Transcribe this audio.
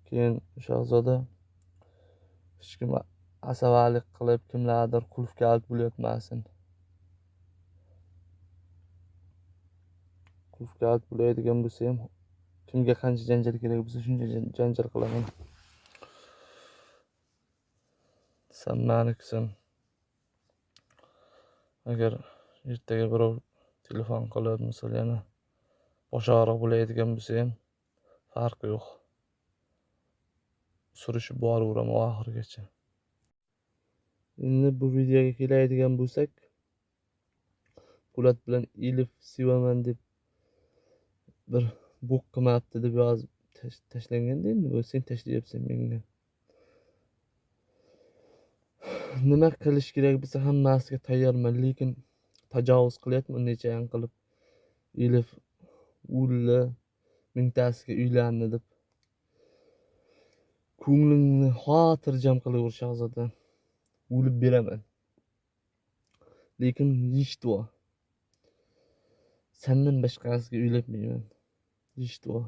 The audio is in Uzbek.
Keyin Shahzoda hech kim asabalik qilib kimlardir qulfga olib bo'layotmasin. Qulfga olib bo'laydigan bo'lsa ham kimga qancha janjal kerak bo'lsa shuncha janjal qilaman. Sen menikisan. Agar ertaga birov telefon qilib, misol yana boshqaroq bo'laydigan bo'lsa ham farqi yo'q. Surishib boraveraman oxirigacha. Endi bu videoga keladigan bo'lsak, Po'lat bilan Elif sevaman deb bir bok qilmabdi deb yozib tashlanganda, endi bu sen tashlayapsan menga. Nima qilish kerak bo'lsa hammasiga tayyorman, lekin tajovuz qilyapman necha qilib. Elif o'ldi, mingtasiga uylandi deb. Ko'nglingni xotirjam qilaver Shahzoda. O'lib beraman. Lekin eshitvo. Sendan boshqasiga uylanmayman. Eshitvo.